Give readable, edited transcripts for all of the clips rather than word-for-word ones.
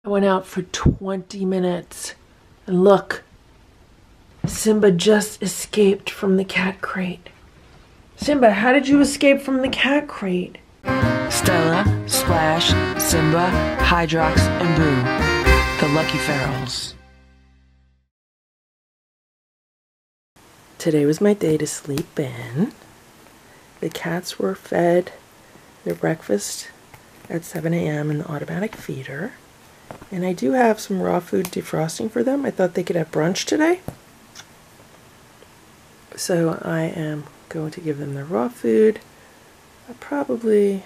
I went out for 20 minutes and look, Simba just escaped from the cat crate. Simba, how did you escape from the cat crate? Stella, Splash, Simba, Hydrox, and Boo, the LuckyFerals. Today was my day to sleep in. The cats were fed their breakfast at 7 a.m. in the automatic feeder. And I do have some raw food defrosting for them. I thought they could have brunch today. So I am going to give them their raw food probably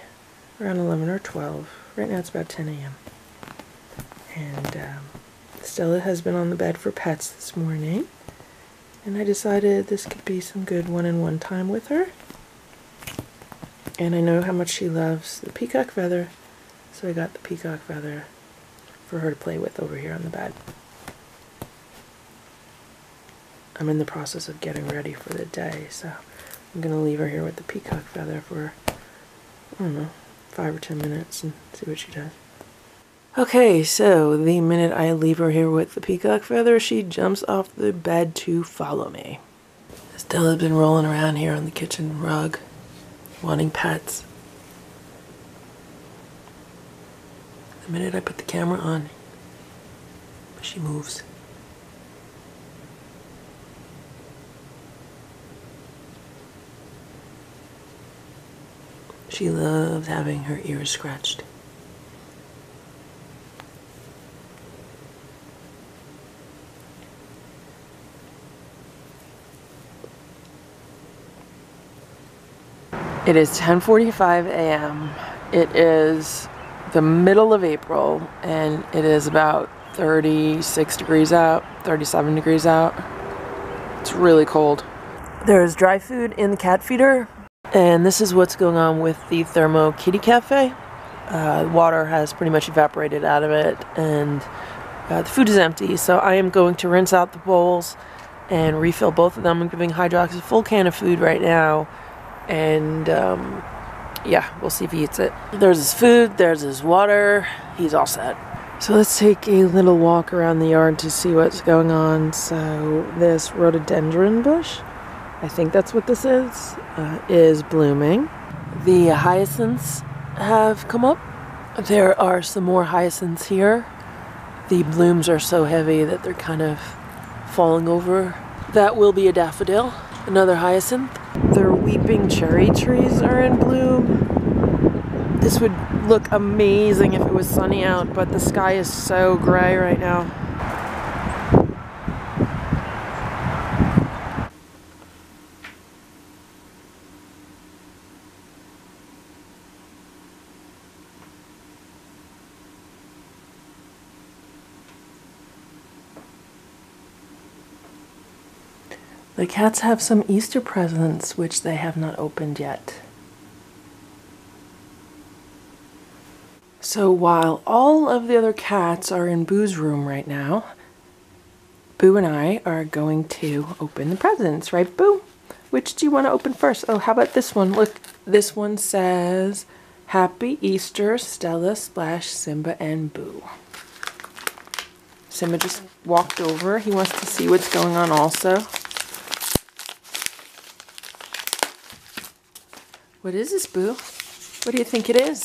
around 11 or 12. Right now it's about 10 a.m. And Stella has been on the bed for pets this morning. And I decided this could be some good one-on-one time with her. And I know how much she loves the peacock feather, so I got the peacock feather for her to play with over here on the bed. I'm in the process of getting ready for the day, so I'm going to leave her here with the peacock feather for, I don't know, 5 or 10 minutes and see what she does. Okay, so the minute I leave her here with the peacock feather, she jumps off the bed to follow me. Stella's been rolling around here on the kitchen rug, wanting pets. The minute I put the camera on, she moves. She loves having her ears scratched. It is 10:45 a.m. It is the middle of April and it is about 36 degrees out, 37 degrees out. It's really cold. There's dry food in the cat feeder, and this is what's going on with the Thermo Kitty Cafe. Water has pretty much evaporated out of it and the food is empty, so I am going to rinse out the bowls and refill both of them. I'm giving Hydrox a full can of food right now. And yeah, we'll see if he eats it. There's his food, there's his water, he's all set. So let's take a little walk around the yard to see what's going on. So this rhododendron bush, I think that's what this is blooming. The hyacinths have come up. There are some more hyacinths here. The blooms are so heavy that they're kind of falling over. That will be a daffodil. Another hyacinth. The weeping cherry trees are in bloom. This would look amazing if it was sunny out, but the sky is so gray right now. The cats have some Easter presents which they have not opened yet. So while all of the other cats are in Boo's room right now, Boo and I are going to open the presents, right Boo? Which do you want to open first? Oh, how about this one? Look, this one says, Happy Easter, Stella, Splash, Simba, and Boo. Simba just walked over. He wants to see what's going on also. What is this, Boo? What do you think it is?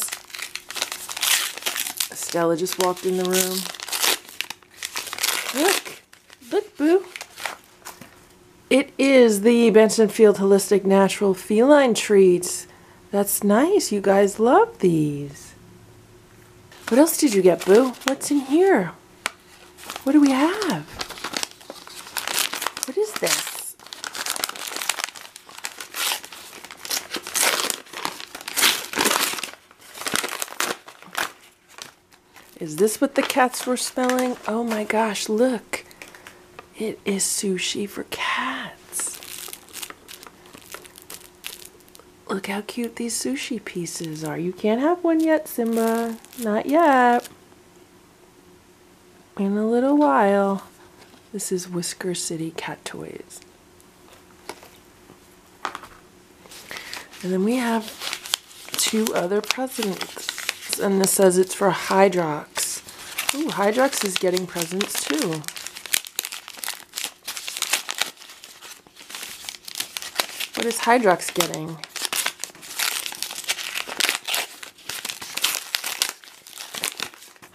Stella just walked in the room. Look, Boo. It is the Benson Field Holistic Natural Feline Treats. That's nice. You guys love these. What else did you get, Boo? What's in here? What do we have? What is this? Is this what the cats were smelling? Oh my gosh, look. It is sushi for cats. Look how cute these sushi pieces are. You can't have one yet, Simba. Not yet. In a little while. This is Whisker City Cat Toys. And then we have 2 other presents. And this says it's for Hydrox. Ooh, Hydrox is getting presents too. What is Hydrox getting?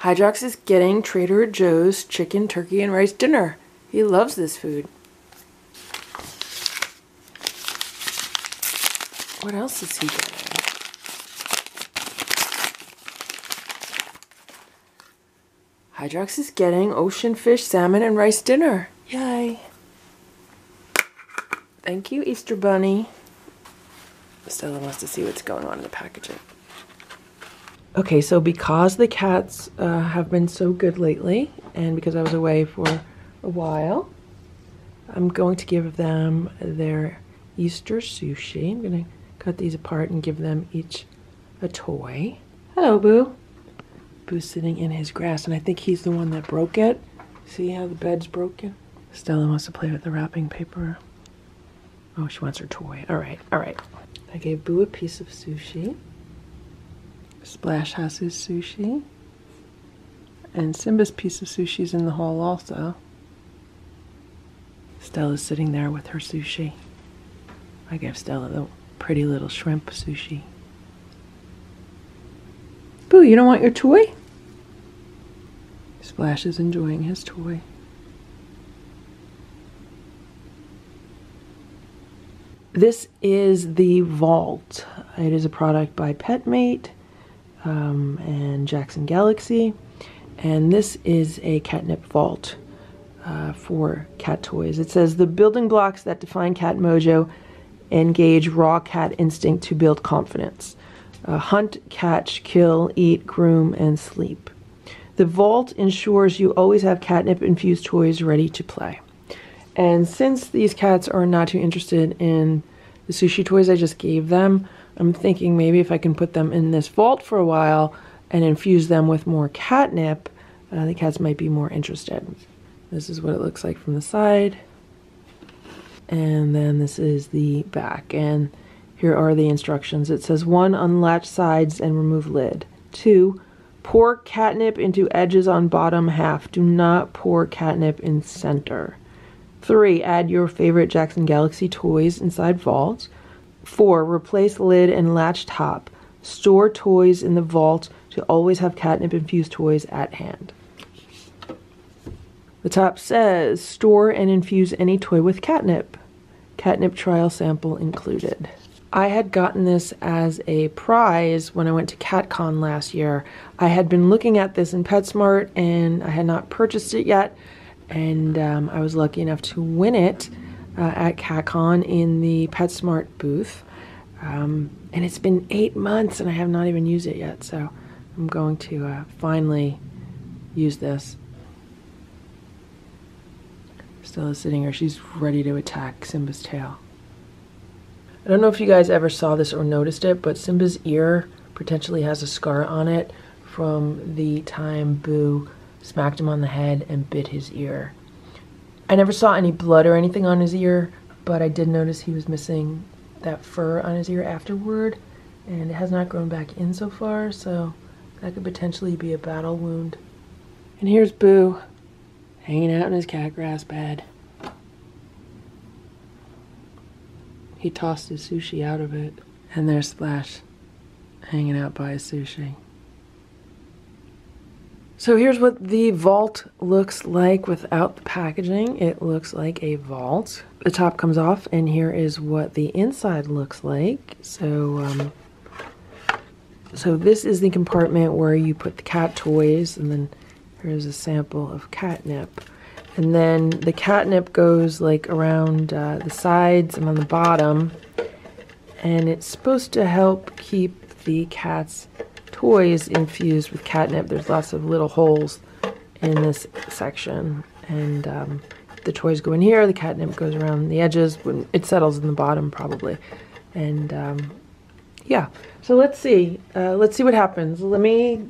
Hydrox is getting Trader Joe's chicken, turkey, and rice dinner. He loves this food. What else is he getting? Hydrox is getting ocean fish, salmon, and rice dinner. Yay. Thank you, Easter Bunny. Stella wants to see what's going on in the packaging. Okay, so because the cats have been so good lately, and because I was away for a while, I'm going to give them their Easter sushi. I'm going to cut these apart and give them each a toy. Hello, Boo. Boo's sitting in his grass, and I think he's the one that broke it. See how the bed's broken? Stella wants to play with the wrapping paper. Oh, she wants her toy. All right, all right. I gave Boo a piece of sushi. Splash has his sushi. And Simba's piece of sushi's in the hall also. Stella's sitting there with her sushi. I gave Stella the pretty little shrimp sushi. Boo, you don't want your toy? Splash is enjoying his toy. This is the Vault. It is a product by PetMate and Jackson Galaxy. And this is a catnip vault for cat toys. It says the building blocks that define cat mojo engage raw cat instinct to build confidence. Hunt, catch, kill, eat, groom, and sleep. The vault ensures you always have catnip-infused toys ready to play. And since these cats are not too interested in the sushi toys I just gave them, I'm thinking maybe if I can put them in this vault for a while and infuse them with more catnip, the cats might be more interested. This is what it looks like from the side. And then this is the back. And here are the instructions. It says 1, unlatch sides and remove lid. 2, pour catnip into edges on bottom half. Do not pour catnip in center. 3, add your favorite Jackson Galaxy toys inside vault. 4, replace lid and latch top. Store toys in the vault to always have catnip infused toys at hand. The top says, store and infuse any toy with catnip. Catnip trial sample included. I had gotten this as a prize when I went to CatCon last year. I had been looking at this in PetSmart and I had not purchased it yet. And I was lucky enough to win it at CatCon in the PetSmart booth. And it's been 8 months and I have not even used it yet. So I'm going to finally use this. Stella's sitting here. She's ready to attack Simba's tail. I don't know if you guys ever saw this or noticed it, but Simba's ear potentially has a scar on it from the time Boo smacked him on the head and bit his ear. I never saw any blood or anything on his ear, but I did notice he was missing that fur on his ear afterward, and it has not grown back in so far, so that could potentially be a battle wound. And here's Boo, hanging out in his cat grass bed. He tossed his sushi out of it. And there's Splash, hanging out by his sushi. So here's what the vault looks like without the packaging. It looks like a vault. The top comes off, and here is what the inside looks like. So this is the compartment where you put the cat toys, and then here's a sample of catnip. And then the catnip goes like around the sides and on the bottom. And it's supposed to help keep the cat's toys infused with catnip. There's lots of little holes in this section. And the toys go in here, the catnip goes around the edges. When it settles in the bottom probably. And yeah, so let's see what happens. Let me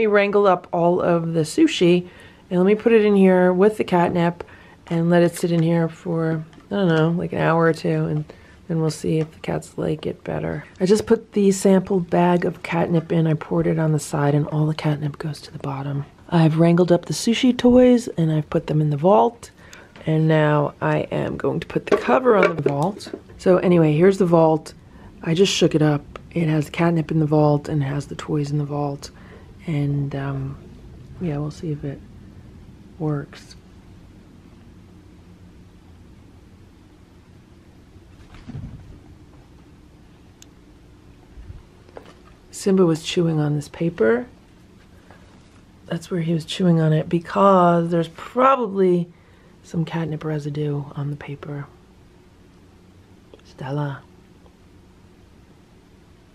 wrangle up all of the sushi. And let me put it in here with the catnip and let it sit in here for, I don't know, like an hour or two, and and we'll see if the cats like it better. I just put the sample bag of catnip in. I poured it on the side and all the catnip goes to the bottom. I've wrangled up the sushi toys and I've put them in the vault. And now I am going to put the cover on the vault. So anyway, here's the vault. I just shook it up. It has the catnip in the vault and it has the toys in the vault. And yeah, we'll see if it works. Simba was chewing on this paper. That's where he was chewing on it because there's probably some catnip residue on the paper. Stella.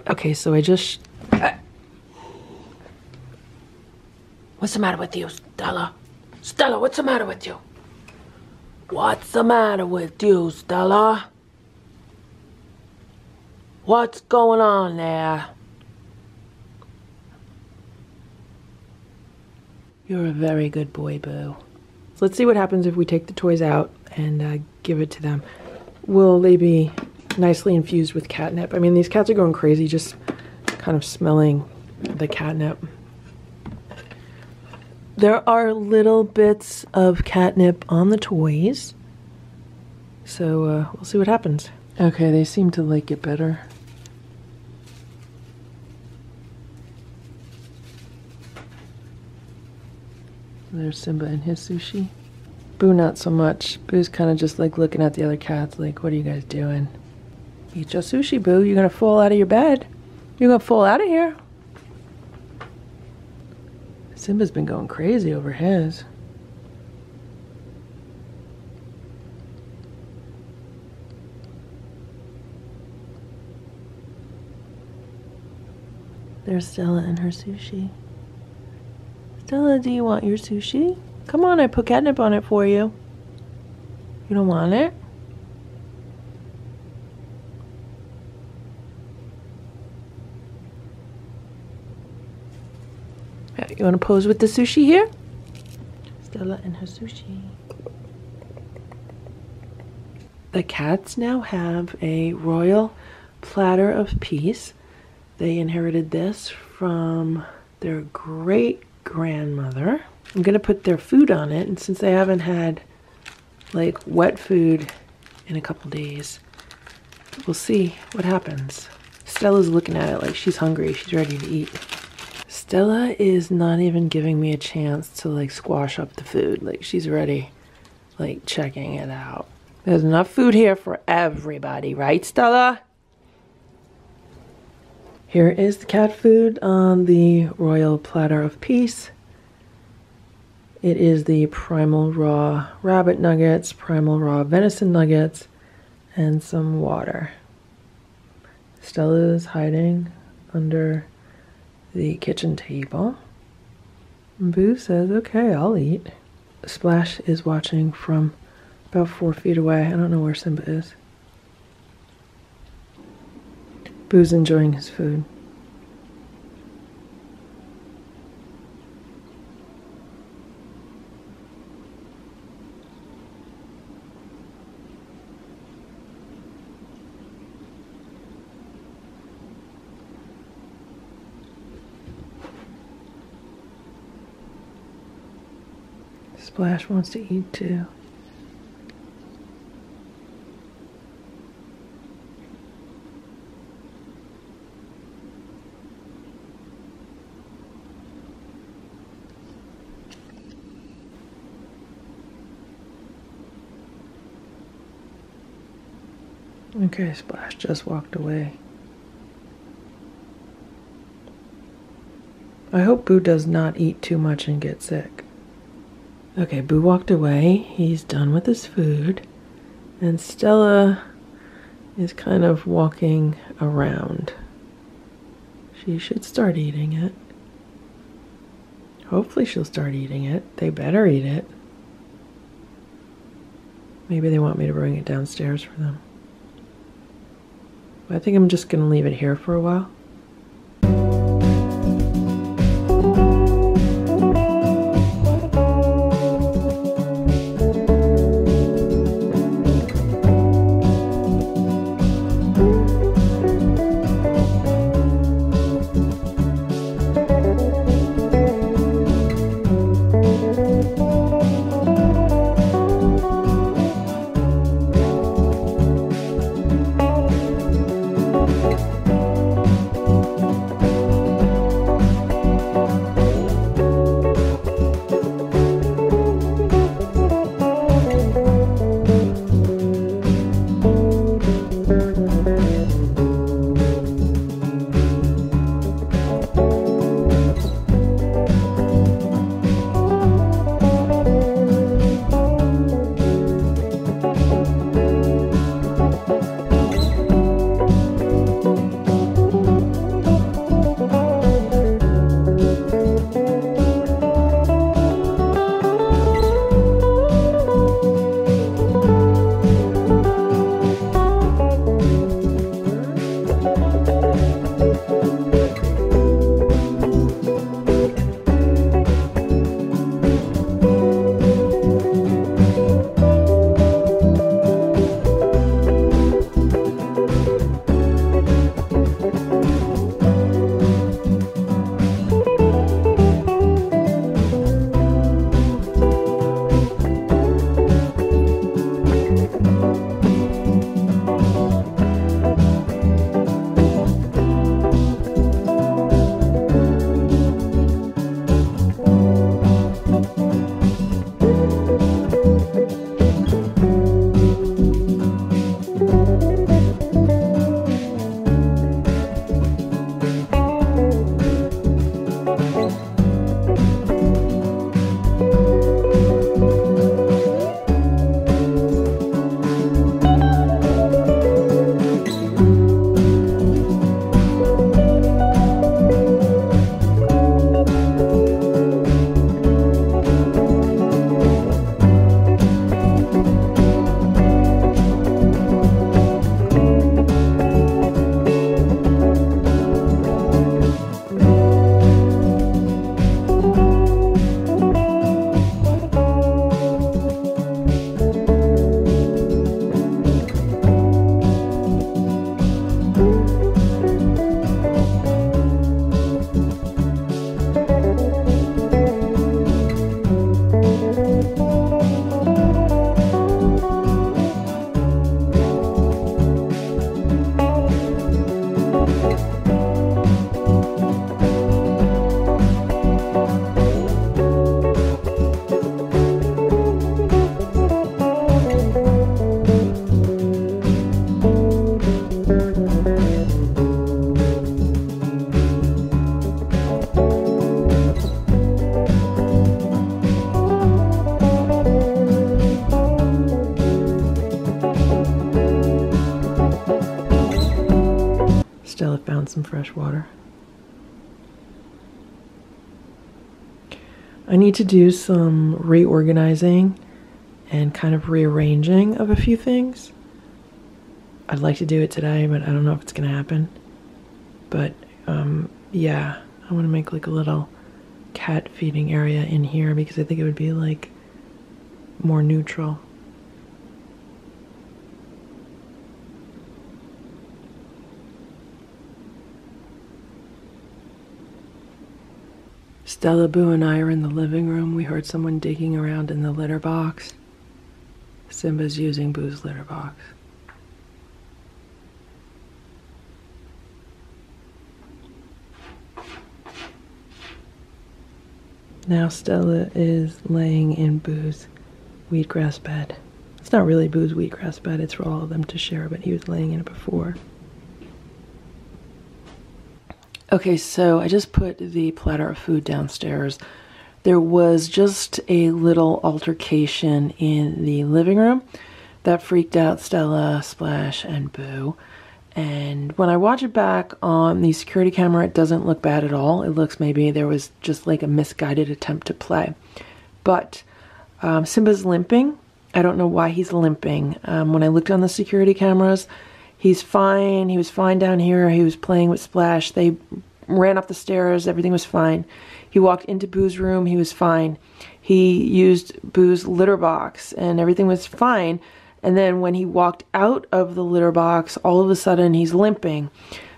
Okay, so I just... What's the matter with you, Stella? Stella, what's the matter with you? What's the matter with you, Stella? What's going on there? You're a very good boy, Boo. So let's see what happens if we take the toys out and give it to them. Will they be nicely infused with catnip? I mean, these cats are going crazy just kind of smelling the catnip. There are little bits of catnip on the toys. So we'll see what happens. Okay, they seem to like it better. There's Simba and his sushi. Boo not so much. Boo's kind of just like looking at the other cats like, what are you guys doing? Eat your sushi, Boo. You're gonna fall out of your bed. You're gonna fall out of here. Simba's been going crazy over his. There's Stella and her sushi. Stella, do you want your sushi? Come on, I put catnip on it for you. You don't want it? You want to pose with the sushi here? Stella and her sushi. The cats now have a Royal Platter of Peace. They inherited this from their great-grandmother. I'm going to put their food on it, and since they haven't had like wet food in a couple days, we'll see what happens. Stella's looking at it like she's hungry. She's ready to eat. Stella is not even giving me a chance to like squash up the food. Like she's already like checking it out. There's enough food here for everybody, right, Stella? Here is the cat food on the Royal Platter of Peace. It is the primal raw rabbit nuggets, primal raw venison nuggets, and some water. Stella is hiding under the kitchen table. Boo says, okay, I'll eat. Splash is watching from about 4 feet away. I don't know where Simba is. Boo's enjoying his food. Splash wants to eat too. Okay, Splash just walked away. I hope Boo does not eat too much and get sick. Okay, Boo walked away. He's done with his food. And Stella is kind of walking around. She should start eating it. Hopefully she'll start eating it. They better eat it. Maybe they want me to bring it downstairs for them. I think I'm just going to leave it here for a while. down some fresh water. I need to do some reorganizing and kind of rearranging of a few things. I'd like to do it today, but I don't know if it's going to happen. But yeah, I want to make like a little cat feeding area in here because I think it would be like more neutral. Stella, Boo, and I are in the living room. We heard someone digging around in the litter box. Simba's using Boo's litter box. Now Stella is laying in Boo's wheatgrass bed. It's not really Boo's wheatgrass bed, it's for all of them to share, but he was laying in it before. Okay, so I just put the platter of food downstairs. There was just a little altercation in the living room that freaked out Stella, Splash, and Boo. And when I watch it back on the security camera, it doesn't look bad at all. It looks maybe there was just like a misguided attempt to play. But Simba's limping. I don't know why he's limping. When I looked on the security cameras, he's fine. He was fine down here. He was playing with Splash. They ran up the stairs. Everything was fine. He walked into Boo's room. He was fine. He used Boo's litter box and everything was fine. And then when he walked out of the litter box, all of a sudden he's limping.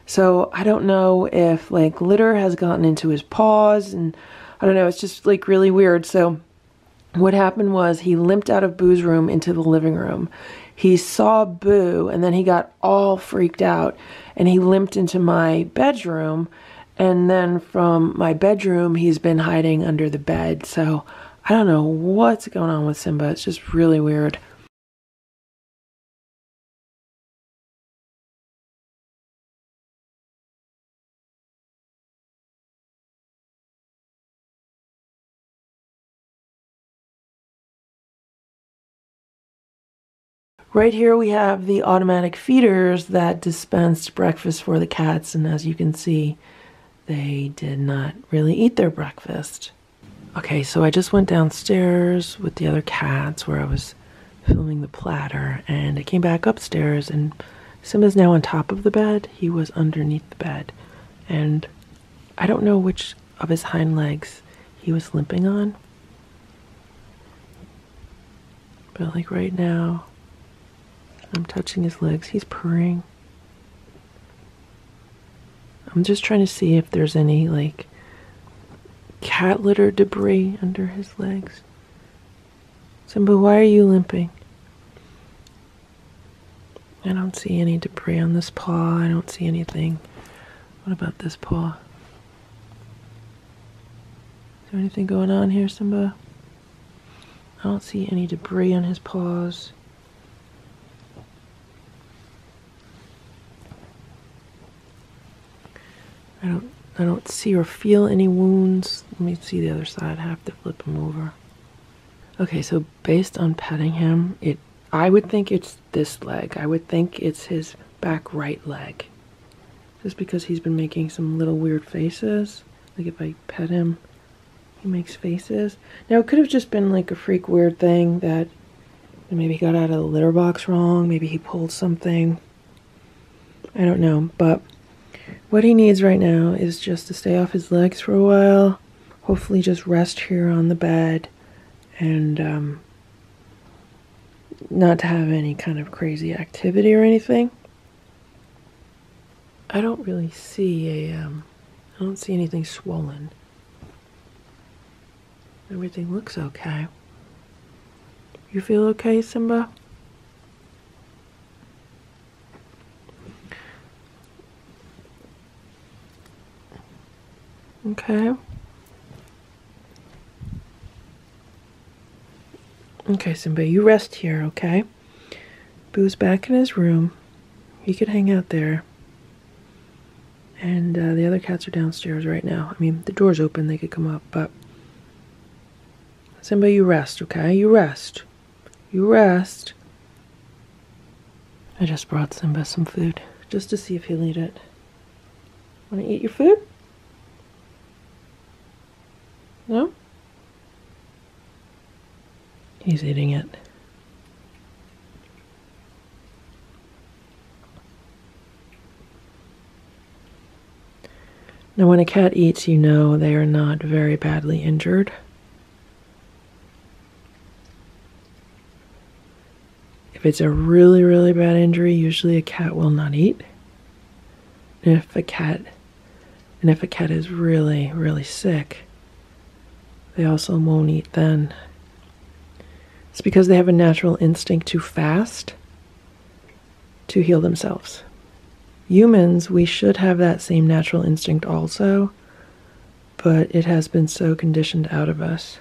So I don't know if like litter has gotten into his paws, and I don't know, it's just like really weird. So what happened was he limped out of Boo's room into the living room. He saw Boo and then he got all freaked out and he limped into my bedroom. And then from my bedroom, he's been hiding under the bed. So I don't know what's going on with Simba. It's just really weird. Right here we have the automatic feeders that dispensed breakfast for the cats, and as you can see, they did not really eat their breakfast. Okay, so I just went downstairs with the other cats where I was filming the platter, and I came back upstairs, and Simba's now on top of the bed. He was underneath the bed, and I don't know which of his hind legs he was limping on, but like right now, I'm touching his legs. He's purring. I'm just trying to see if there's any like cat litter debris under his legs. Simba, why are you limping? I don't see any debris on this paw. I don't see anything. What about this paw? Is there anything going on here, Simba? I don't see any debris on his paws. I don't see or feel any wounds. Let me see the other side. I have to flip him over. Okay, so based on petting him, I would think it's this leg. I would think it's his back right leg. Just because he's been making some little weird faces. Like if I pet him, he makes faces. Now it could have just been like a freak weird thing that maybe he got out of the litter box wrong. Maybe he pulled something. I don't know, but what he needs right now is just to stay off his legs for a while, hopefully just rest here on the bed, and not to have any kind of crazy activity or anything. I don't really see I don't see anything swollen. Everything looks okay. You feel okay, Simba? Okay. Okay, Simba, you rest here, okay? Boo's back in his room. He could hang out there. And the other cats are downstairs right now. I mean, the door's open, they could come up, but Simba, you rest, okay? You rest. You rest. I just brought Simba some food, just to see if he'll eat it. Want to eat your food? No? He's eating it. Now when a cat eats, you know they are not very badly injured. If it's a really, really bad injury, usually a cat will not eat. And if a cat is really, really sick, they also won't eat then. It's because they have a natural instinct to fast to heal themselves. Humans, we should have that same natural instinct also, but it has been so conditioned out of us.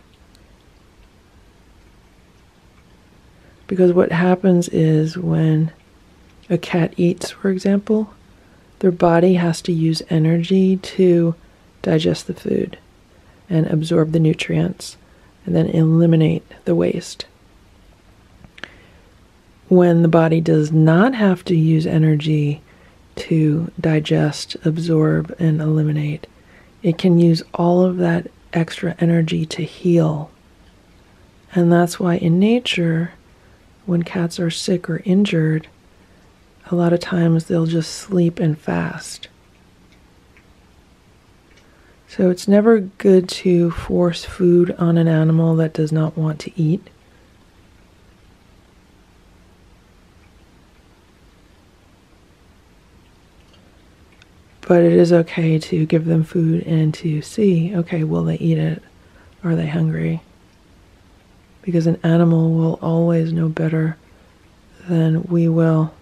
Because what happens is when a cat eats, for example, their body has to use energy to digest the food and absorb the nutrients and then eliminate the waste. When the body does not have to use energy to digest, absorb, and eliminate, it can use all of that extra energy to heal. And that's why in nature, when cats are sick or injured, a lot of times they'll just sleep and fast. So it's never good to force food on an animal that does not want to eat. But it is okay to give them food and to see, okay, will they eat it? Are they hungry? Because an animal will always know better than we will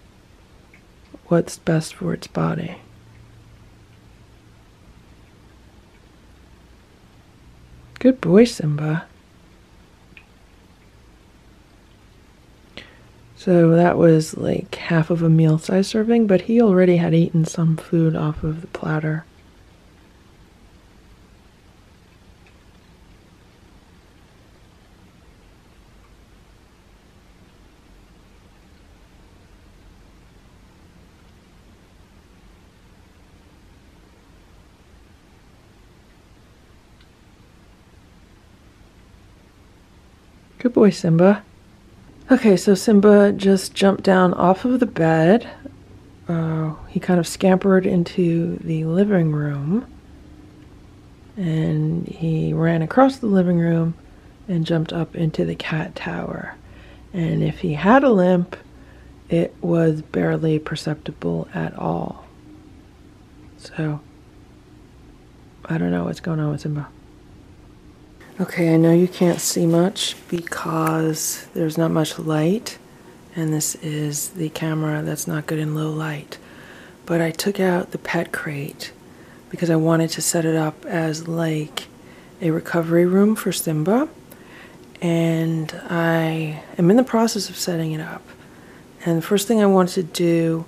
what's best for its body. Good boy, Simba. So that was like half of a meal-sized serving, but he already had eaten some food off of the platter. Good boy, Simba. Okay, so Simba just jumped down off of the bed. He kind of scampered into the living room. And he ran across the living room and jumped up into the cat tower. And if he had a limp, it was barely perceptible at all. So, I don't know what's going on with Simba. Okay, I know you can't see much because there's not much light, and this is the camera that's not good in low light. But I took out the pet crate because I wanted to set it up as like a recovery room for Simba, and I am in the process of setting it up. And the first thing I want to do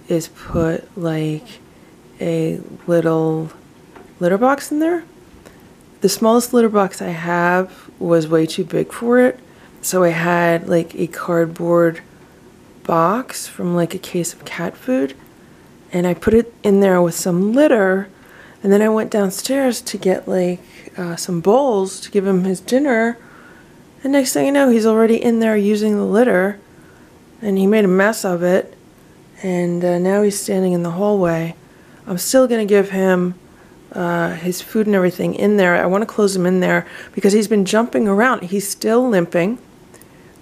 is put like a little litter box in there. The smallest litter box I have was way too big for it, so I had like a cardboard box from like a case of cat food, and I put it in there with some litter, and then I went downstairs to get like some bowls to give him his dinner, and next thing you know, he's already in there using the litter, and he made a mess of it, and now he's standing in the hallway. I'm still gonna give him his food and everything in there. I want to close him in there because he's been jumping around. He's still limping.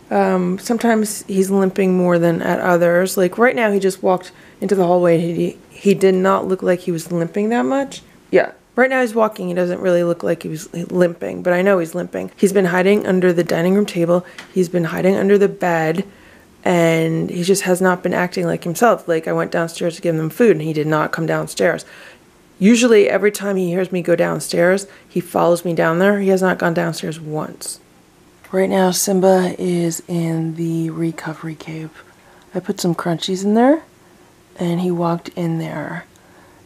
Sometimes he's limping more than at others. Like right now, he just walked into the hallway. He did not look like he was limping that much. Yeah, right now he's walking. He doesn't really look like he was limping, but I know he's limping. He's been hiding under the dining room table. He's been hiding under the bed, and he just has not been acting like himself. Like I went downstairs to give him food, and he did not come downstairs. Usually every time he hears me go downstairs, he follows me down there. He has not gone downstairs once. Right now, Simba is in the recovery cave. I put some crunchies in there, and he walked in there.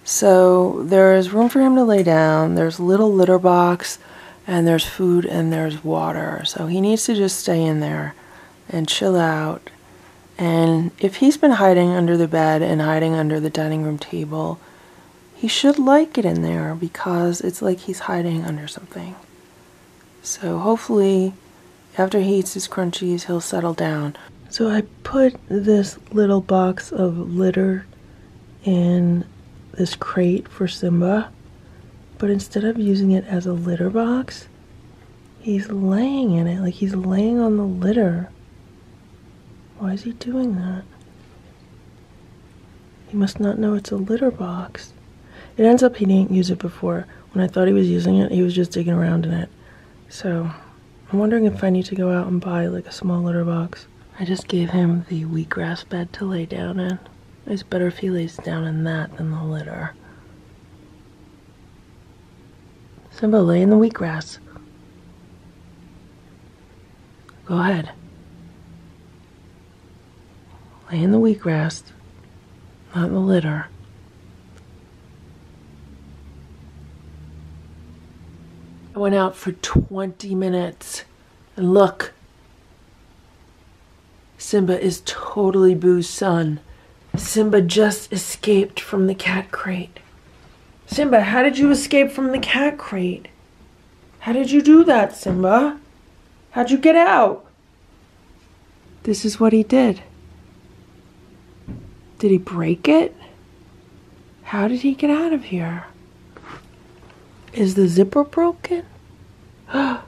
So there's room for him to lay down. There's a little litter box, and there's food, and there's water. So he needs to just stay in there and chill out. And if he's been hiding under the bed and hiding under the dining room table, he should like it in there because it's like he's hiding under something. So hopefully after he eats his crunchies, he'll settle down. So I put this little box of litter in this crate for Simba, but instead of using it as a litter box, he's laying in it, like he's laying on the litter. Why is he doing that? He must not know it's a litter box. It ends up he didn't use it before. When I thought he was using it, he was just digging around in it. So I'm wondering if I need to go out and buy like a small litter box. I just gave him the wheatgrass bed to lay down in. It's better if he lays down in that than the litter. Simba, lay in the wheatgrass. Go ahead. Lay in the wheatgrass, not in the litter. I went out for 20 minutes and look, Simba is totally Boo's son. Simba just escaped from the cat crate. Simba, how did you escape from the cat crate? How did you do that, Simba? How'd you get out? This is what he did. Did he break it? How did he get out of here? Is the zipper broken? Oh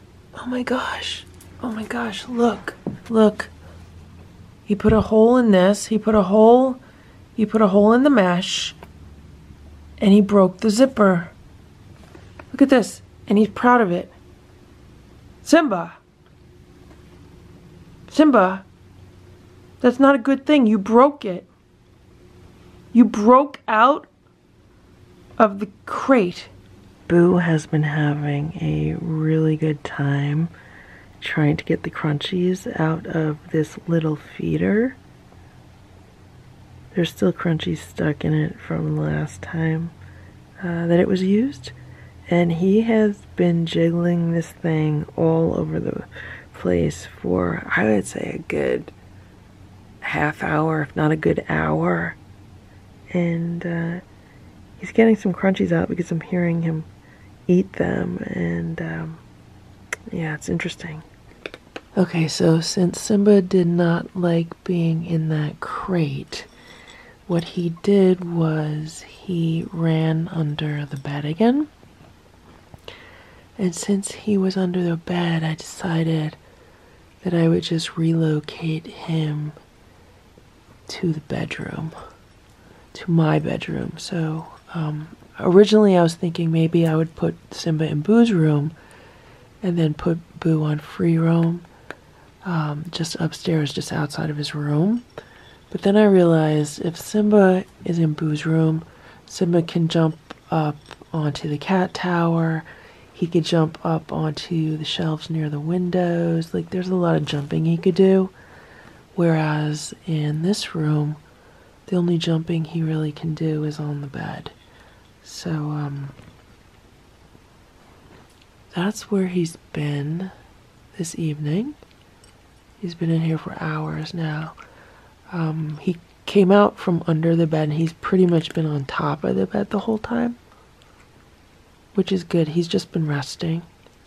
my gosh. Oh my gosh, look. Look. He put a hole in this. He put a hole in the mesh. And he broke the zipper. Look at this. And he's proud of it. Simba. Simba. That's not a good thing. You broke it. You broke out of the crate. Boo has been having a really good time trying to get the crunchies out of this little feeder. There's still crunchies stuck in it from last time that it was used. And he has been jiggling this thing all over the place for, I would say, a good half hour, if not a good hour. And he's getting some crunchies out because I'm hearing him eat them. And yeah, it's interesting. Okay, so since Simba did not like being in that crate, what he did was he ran under the bed again. And since he was under the bed, I decided that I would just relocate him to the bedroom, to my bedroom. So originally I was thinking maybe I would put Simba in Boo's room and then put Boo on free roam, just upstairs, just outside of his room. But then I realized if Simba is in Boo's room, Simba can jump up onto the cat tower. He could jump up onto the shelves near the windows. Like, there's a lot of jumping he could do. Whereas in this room, the only jumping he really can do is on the bed. So, that's where he's been this evening. He's been in here for hours now. He came out from under the bed and he's pretty much been on top of the bed the whole time, which is good. He's just been resting.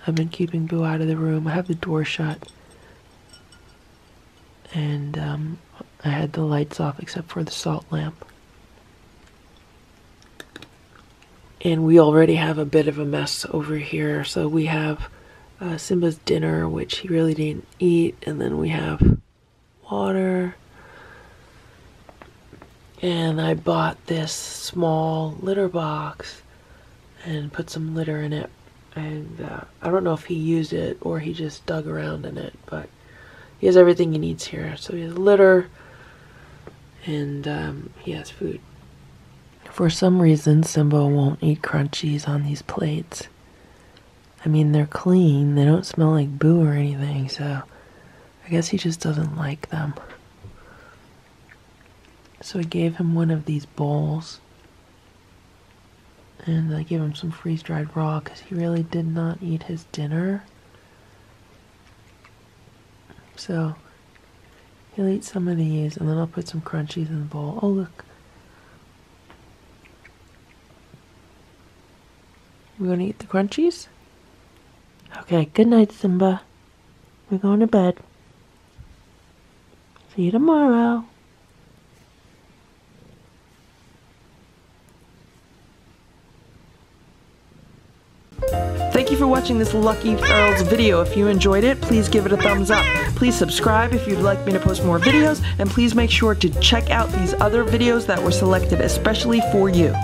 I've been keeping Boo out of the room. I have the door shut. And I had the lights off except for the salt lamp. And we already have a bit of a mess over here. So we have Simba's dinner, which he really didn't eat. And then we have water. And I bought this small litter box and put some litter in it. And I don't know if he used it or he just dug around in it, but he has everything he needs here. So he has litter and he has food. For some reason, Simba won't eat crunchies on these plates. I mean, they're clean. They don't smell like Boo or anything, so I guess he just doesn't like them. So I gave him one of these bowls. And I gave him some freeze-dried raw because he really did not eat his dinner. So he'll eat some of these and then I'll put some crunchies in the bowl. Oh, look. We're gonna eat the crunchies? Okay, good night, Simba. We're going to bed. See you tomorrow. Thank you for watching this LuckyFerals video. If you enjoyed it, please give it a thumbs up. Please subscribe if you'd like me to post more videos, and please make sure to check out these other videos that were selected especially for you.